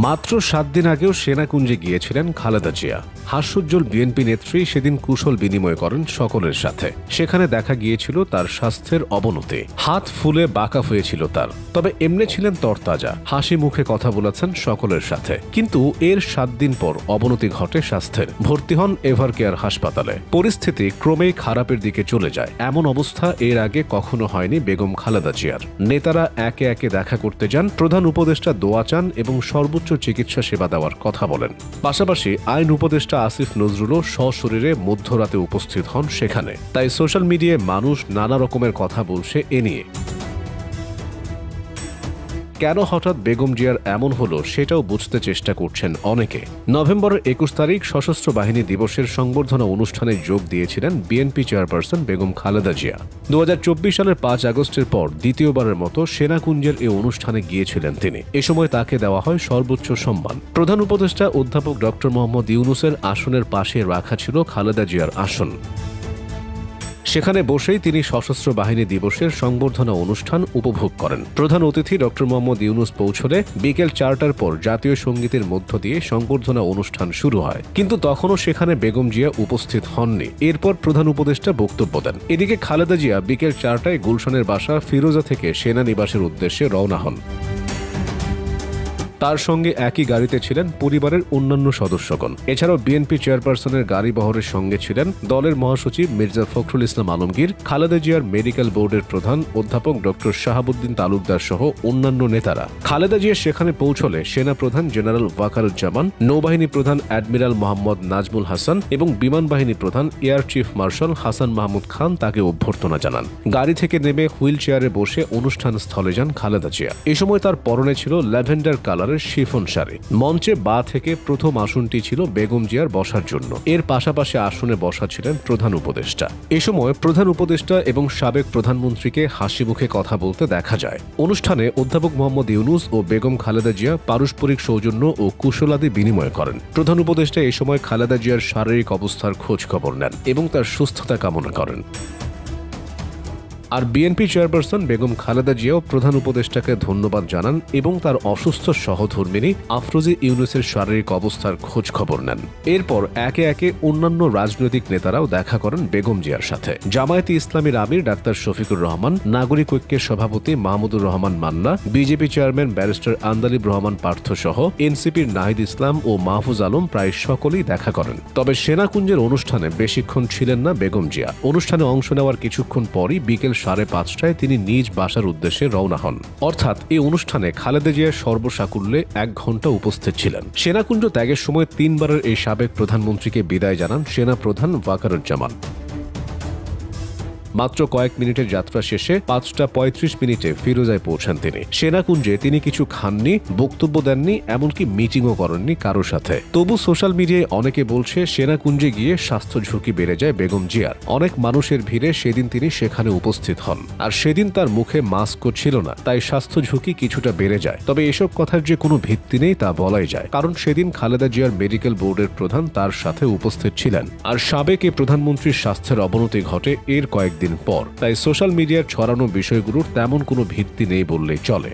মাত্র 7 দিন আগেও সেনাকুঞ্জে গিয়েছিলেন খালেদা জিয়া। হাস্যোজ্জ্বল বিএনপি নেত্রী সেদিন কুশল বিনিময় করেন সকলের সাথে। সেখানে দেখা গিয়েছিল তার স্বাস্থ্যের অবনতি, হাত ফুলে বাঁকা হয়েছিল তার। তবে এমনি ছিলেন তরতাজা, হাসি মুখে কথা বলেছেন সকলের সাথে। কিন্তু এর 7 দিন পর অবনতি ঘটে স্বাস্থ্যের। ভর্তি হন এভারকেয়ার হাসপাতালে। পরিস্থিতি ক্রমেই খারাপের দিকে চলে যায়। এমন অবস্থা এর আগে কখনো হয়নি বেগম খালেদা জিয়ার। নেতারা একে একে দেখা করতে যান, প্রধান উপদেষ্টা দোয়া চান এবং সর্বোচ্চ চিকিৎসা সেবা দেওয়ার কথা বলেন। পাশাপাশি আইন উপদেষ্টা আসিফ নজরুলও সশরীরে মধ্যরাতে উপস্থিত হন সেখানে। তাই সোশ্যাল মিডিয়ায় মানুষ নানা রকমের কথা বলছে এ নিয়ে। কেন হঠাৎ বেগম জিয়ার এমন হলো সেটাও বুঝতে চেষ্টা করছেন অনেকে। নভেম্বরের 21 তারিখ সশস্ত্র বাহিনী দিবসের সংবর্ধনা অনুষ্ঠানে যোগ দিয়েছিলেন বিএনপি চেয়ারপারসন বেগম খালেদা জিয়া। 2024 সালের 5 আগস্টের পর দ্বিতীয়বারের মতো সেনাকুঞ্জের এই অনুষ্ঠানে গিয়েছিলেন তিনি। এ সময় তাকে দেওয়া হয় সর্বোচ্চ সম্মান। প্রধান উপদেষ্টা অধ্যাপক ডক্টর মোহাম্মদ ইউনূসের আসনের পাশে রাখা ছিল খালেদা জিয়ার আসন। সেখানে বসেই তিনি সশস্ত্র বাহিনী দিবসের সংবর্ধনা অনুষ্ঠান উপভোগ করেন। প্রধান অতিথি ডক্টর মোহাম্মদ ইউনূস পৌঁছলে বিকেল 4টার পর জাতীয় সঙ্গীতের মধ্য দিয়ে সংবর্ধনা অনুষ্ঠান শুরু হয়। কিন্তু তখনও সেখানে বেগম জিয়া উপস্থিত হননি। এরপর প্রধান উপদেষ্টা বক্তব্য দেন। এদিকে খালেদা জিয়া বিকেল 4টায় গুলশানের বাসা ফিরোজা থেকে সেনানিবাসের উদ্দেশ্যে রওনা হন। তার সঙ্গে একই গাড়িতে ছিলেন পরিবারের অন্যান্য সদস্যগণ। এছাড়াও বিএনপি চেয়ারপারসনের গাড়ি বহরের সঙ্গে ছিলেন দলের মহাসচিব মির্জা ফখরুল ইসলাম আলমগীর, খালেদা জিয়ার মেডিকেল বোর্ডের প্রধান অধ্যাপক ডক্টর শাহাবুদ্দিন তালুকদার সহ অন্যান্য নেতারা। খালেদা জিয়া সেখানে পৌঁছলে সেনাপ্রধান জেনারেল ওয়াকারুজ্জামান, নৌবাহিনী প্রধান অ্যাডমিরাল মোহাম্মদ নাজমুল হাসান এবং বিমান বাহিনী প্রধান air chief marshal Hasan Mahmud Khan তাকে অভ্যর্থনা জানান। গাড়ি থেকে নেমে হুইল চেয়ারে বসে অনুষ্ঠান স্থলে যান খালেদা জিয়া। এ সময় তার পরনে ছিল ল্যাভেন্ডার কালার শিফন শাড়ি। মঞ্চে বা থেকে প্রথম আসনটি ছিল বেগম জিয়ার বসার জন্য। এর পাশাপাশি আসনে বসা ছিলেন প্রধান উপদেষ্টা। এ সময় প্রধান উপদেষ্টা এবং সাবেক প্রধানমন্ত্রীকে হাসি মুখে কথা বলতে দেখা যায়। অনুষ্ঠানে অধ্যাপক মোহাম্মদ ইউনূস ও বেগম খালেদা জিয়া পারস্পরিক সৌজন্য ও কুশলাদি বিনিময় করেন। প্রধান উপদেষ্টা এ সময় খালেদা জিয়ার শারীরিক অবস্থার খোঁজ খবর নেন এবং তার সুস্থতা কামনা করেন। আর বিএনপি চেয়ারপারসন বেগম খালেদা জিয়াও প্রধান উপদেষ্টাকে ধন্যবাদ জানান এবং তার অসুস্থ সহধর্মিণী আফরোজা ইউনূসের শারীরিক অবস্থার খোঁজ খবর নেন। এরপর একে একে অন্যান্য রাজনৈতিক নেতারাও দেখা করেন বেগম জিয়ার সাথে। জামায়াতে ইসলামীর আমির ডাক্তার শফিকুর রহমান, নাগরিক ঐক্যের সভাপতি Mahmudur Rahman Manna, BJP chairman barrister Andalib Rahman Partha সহ এনসিপির নাহিদ ইসলাম ও মাহফুজ আলম প্রায় সকলেই দেখা করেন। তবে সেনাকুঞ্জের অনুষ্ঠানে বেশিক্ষণ ছিলেন না বেগম জিয়া। অনুষ্ঠানে অংশ নেওয়ার কিছুক্ষণ পরই বিকেল 5:30টায় তিনি নিজ বাসার উদ্দেশ্যে রওনা হন। অর্থাৎ এই অনুষ্ঠানে খালেদা জিয়া সর্বসাকুল্যে 1 ঘণ্টা উপস্থিত ছিলেন। সেনাকুঞ্জ ত্যাগের সময় 3 বারের এই সাবেক প্রধানমন্ত্রীকে বিদায় জানান সেনাপ্রধান ওয়াকারুজ্জামান। মাত্র কয়েক মিনিটের যাত্রা শেষে 5:35 ফিরোজায় পৌঁছান তিনি। সেনাকুঞ্জে তিনি কিছু খাননি, বক্তব্য দেননি, এমনকি মিটিংও করেননি কারোর সাথে। তবু সোশ্যাল মিডিয়ায় অনেকে বলছে সেনাকুঞ্জে গিয়ে স্বাস্থ্য ঝুঁকি বেড়ে যায় বেগম জিয়ার। অনেক মানুষের ভিড়ে সেদিন তিনি সেখানে উপস্থিত হন। আর সেদিন তার মুখে মাস্কও ছিল না, তাই স্বাস্থ্য ঝুঁকি কিছুটা বেড়ে যায়। তবে এসব কথার যে কোনো ভিত্তি নেই তা বলাই যায়, কারণ সেদিন খালেদা জিয়ার মেডিকেল বোর্ডের প্রধান তার সাথে উপস্থিত ছিলেন। আর সাবেক এই প্রধানমন্ত্রীর স্বাস্থ্যের অবনতি ঘটে এর কয়েকদিন পর। তাই সোশ্যাল মিডিয়ার ছড়ানো বিষয়গুলোর তেমন কোনো ভিত্তি নেই বললেই চলে।